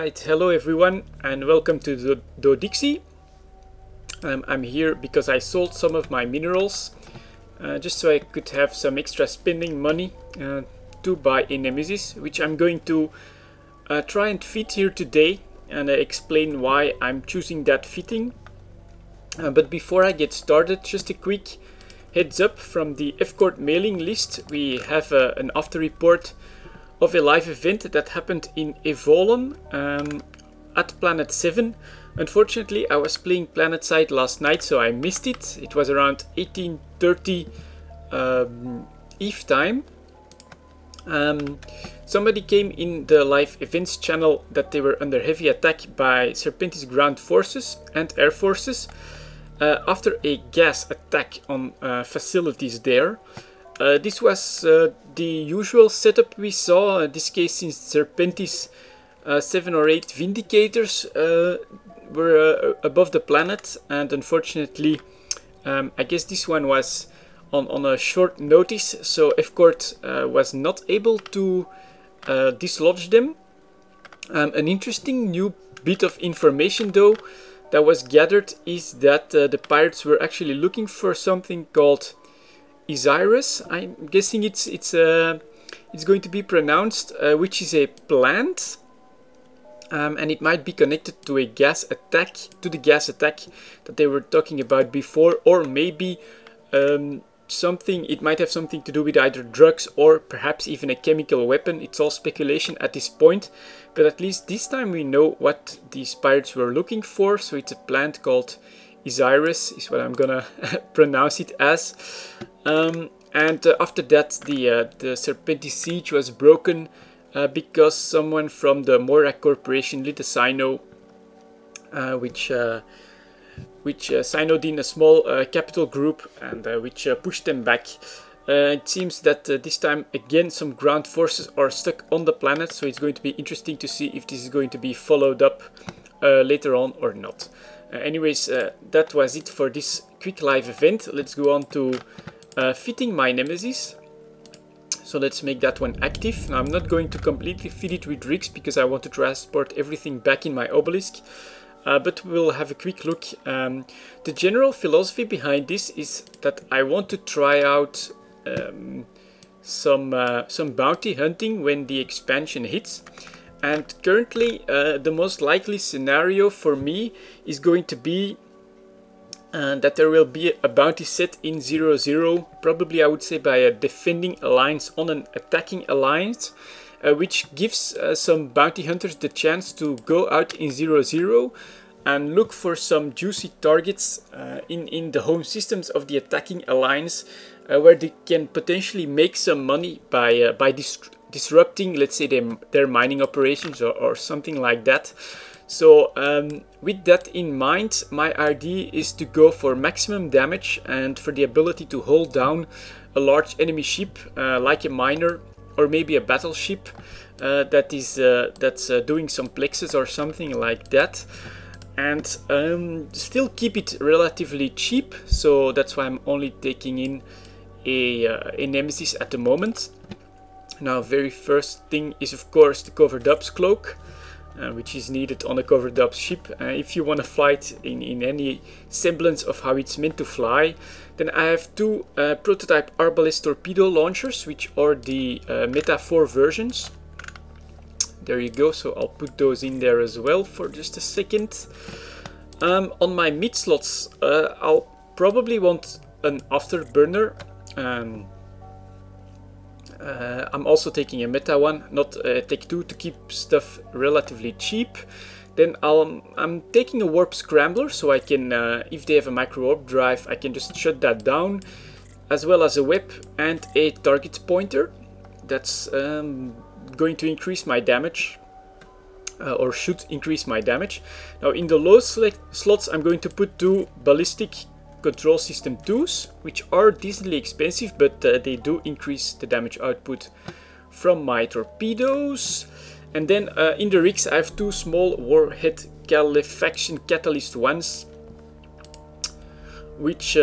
Alright, hello everyone and welcome to the Dixie. I'm here because I sold some of my minerals just so I could have some extra spending money to buy a Nemesis, which I'm going to try and fit here today and explain why I'm choosing that fitting. But before I get started, just a quick heads up from the F-Court mailing list. We have an after report of a live event that happened in Evolon at Planet 7. Unfortunately, I was playing PlanetSide last night, so I missed it. It was around 18:30 Eve time. Somebody came in the live events channel that they were under heavy attack by Serpentis ground forces and air forces after a gas attack on facilities there. This was the usual setup we saw, in this case since Serpentis 7 or 8 Vindicators were above the planet, and unfortunately I guess this one was on a short notice, so F-Court was not able to dislodge them. An interesting new bit of information though that was gathered is that the pirates were actually looking for something called Isirus. I'm guessing it's going to be pronounced, which is a plant, and it might be connected to a gas attack, the gas attack that they were talking about before, or maybe it might have something to do with either drugs or perhaps even a chemical weapon. It's all speculation at this point, but at least this time we know what these pirates were looking for. So it's a plant called Isirus is what I'm gonna pronounce it as. And after that the Serpentis siege was broken because someone from the Morak Corporation lit a Sino, which Sinoed in a small capital group, and which pushed them back. It seems that this time again some ground forces are stuck on the planet, so it's going to be interesting to see if this is going to be followed up later on or not. Anyways, that was it for this quick live event. Let's go on to fitting my Nemesis. So let's make that one active. Now I'm not going to completely fit it with rigs because I want to transport everything back in my obelisk. But we'll have a quick look. The general philosophy behind this is that I want to try out some bounty hunting when the expansion hits. And currently the most likely scenario for me is going to be that there will be a bounty set in 0-0, probably I would say by a defending alliance on an attacking alliance, which gives some bounty hunters the chance to go out in 0-0 and look for some juicy targets in the home systems of the attacking alliance, where they can potentially make some money by disrupting, let's say, their mining operations or something like that. So with that in mind, my idea is to go for maximum damage and for the ability to hold down a large enemy ship like a miner or maybe a battleship that's doing some plexus or something like that, and still keep it relatively cheap. So that's why I'm only taking in a Nemesis at the moment. Now, very first thing is of course the covered ups cloak, which is needed on a covered up ship. If you want to fly it in any semblance of how it's meant to fly. Then I have two prototype arbalest torpedo launchers, which are the Meta 4 versions. There you go, so I'll put those in there as well for just a second. On my mid slots, I'll probably want an afterburner. I'm also taking a Meta one, not a Tech 2, to keep stuff relatively cheap. Then I'm taking a warp scrambler, so I can, if they have a micro warp drive, I can just shut that down, as well as a web and a target pointer. That's going to increase my damage, or should increase my damage. Now in the low slots, I'm going to put two ballistic control system 2s, which are decently expensive, but they do increase the damage output from my torpedoes. And then in the rigs, I have two small warhead calefaction catalyst 1s, which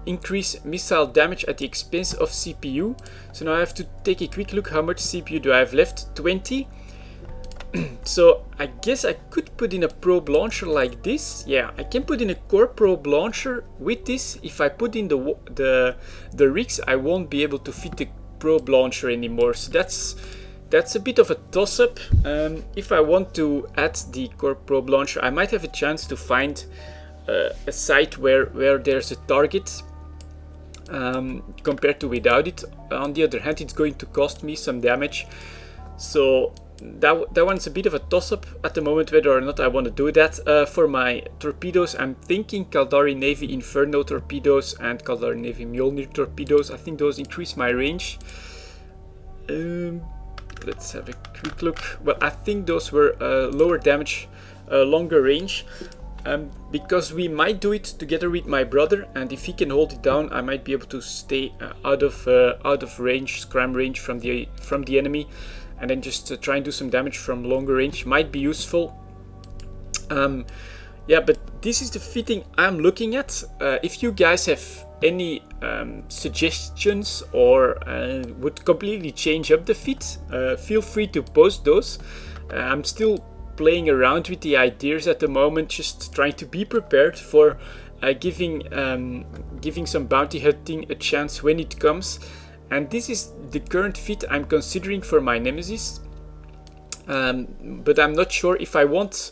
increase missile damage at the expense of CPU. So now I have to take a quick look. How much CPU do I have left? 20. So I guess I could put in a probe launcher like this. Yeah, I can put in a core probe launcher with this. If I put in the rigs, I won't be able to fit the probe launcher anymore. So that's a bit of a toss-up. If I want to add the core probe launcher, I might have a chance to find a site where there's a target compared to without it. On the other hand, it's going to cost me some damage. So that one's a bit of a toss-up at the moment whether or not I want to do that. For my torpedoes, I'm thinking Caldari Navy Inferno torpedoes and Caldari Navy Mjolnir torpedoes. I think those increase my range. Let's have a quick look. Well, I think those were lower damage, longer range. Because we might do it together with my brother, and if he can hold it down, I might be able to stay out of range, scram range from the enemy, and then just try and do some damage from longer range. Might be useful. Yeah, but this is the fitting I'm looking at. If you guys have any suggestions or would completely change up the fit, feel free to post those. I'm still playing around with the ideas at the moment, just trying to be prepared for giving some bounty hunting a chance when it comes. And this is the current fit I'm considering for my Nemesis, but I'm not sure if I want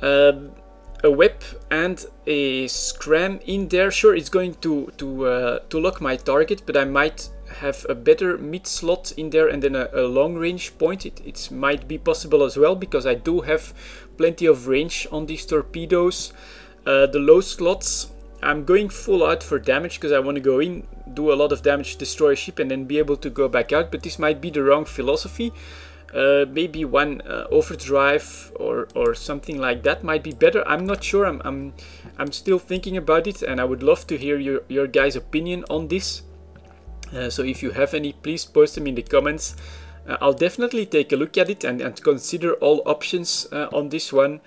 a web and a scram in there. Sure, it's going to lock my target, but I might have a better mid slot in there and then a long range point. It might be possible as well, because I do have plenty of range on these torpedoes. The low slots, I'm going full out for damage because I want to go in, do a lot of damage, destroy a ship, and then be able to go back out. But this might be the wrong philosophy. Maybe one overdrive or something like that might be better. I'm not sure. I'm still thinking about it, and I would love to hear your guys' opinion on this. So if you have any, please post them in the comments. I'll definitely take a look at it and consider all options on this one.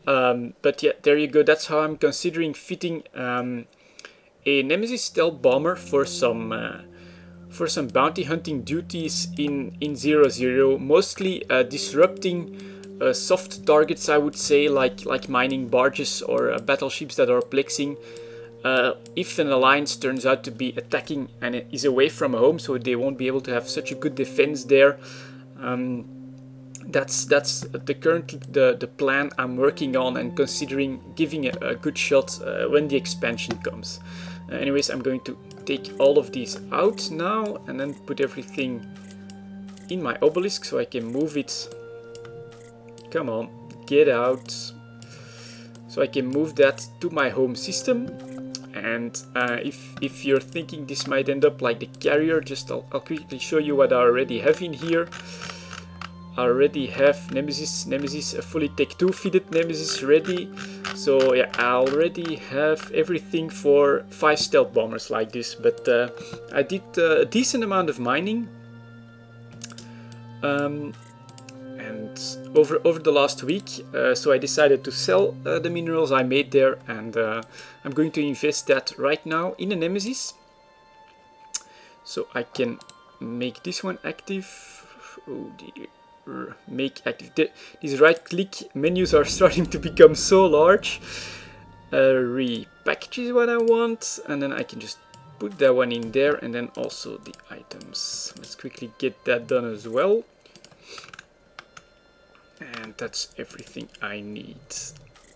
But yeah, there you go. That's how I'm considering fitting a Nemesis stealth bomber for some bounty hunting duties in 0-0, mostly disrupting soft targets, I would say, like mining barges or battleships that are plexing. If an alliance turns out to be attacking and it is away from home, so they won't be able to have such a good defense there. That's the plan I'm working on and considering giving a good shot when the expansion comes. Anyways, I'm going to take all of these out now and then put everything in my obelisk so I can move it. Come on, get out. So I can move that to my home system. And if you're thinking this might end up like the carrier, I'll quickly show you what I already have in here. I already have Nemesis, a fully Tech 2 fitted Nemesis ready. So yeah, I already have everything for 5 stealth bombers like this. But I did a decent amount of mining. And over the last week, so I decided to sell the minerals I made there, and I'm going to invest that right now in a Nemesis, so I can make this one active. Oh dear. Make active. These right click menus are starting to become so large. Repackage is what I want, and then I can just put that one in there, and then also the items. Let's quickly get that done as well. And that's everything I need.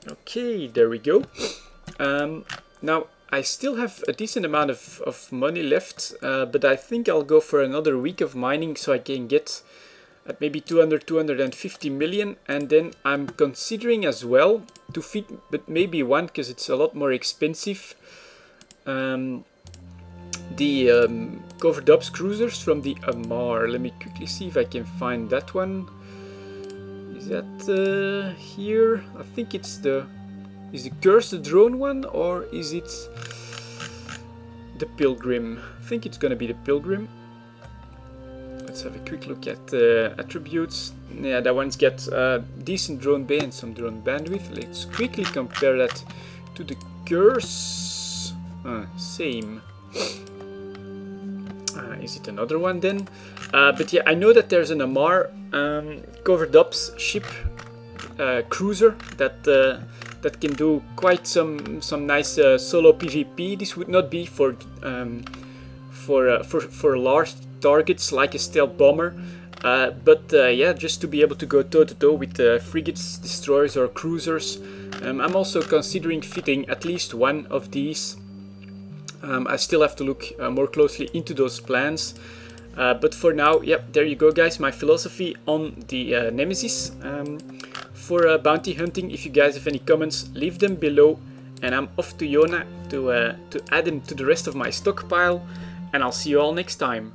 Okay, there we go. Now I still have a decent amount of money left, but I think I'll go for another week of mining so I can get at maybe 250 million, and then I'm considering as well to fit, but maybe one, because it's a lot more expensive, the covered ops cruisers from the Amar. Let me quickly see if I can find that one. Is that here? I think it's is the Curse the drone one, or is it the Pilgrim? I think it's gonna be the Pilgrim. Let's have a quick look at the attributes. Yeah, that one's got decent drone bay and some drone bandwidth. Let's quickly compare that to the Curse. Same. is it another one then? But yeah, I know that there's an Amar covered up ship cruiser that can do quite some nice solo PvP. This would not be for large targets like a stealth bomber, but yeah, just to be able to go toe to toe with frigates, destroyers, or cruisers. I'm also considering fitting at least one of these. I still have to look more closely into those plans. But for now, yep, there you go guys, my philosophy on the Nemesis. For bounty hunting, if you guys have any comments, leave them below. And I'm off to Yona to add them to the rest of my stockpile. And I'll see you all next time.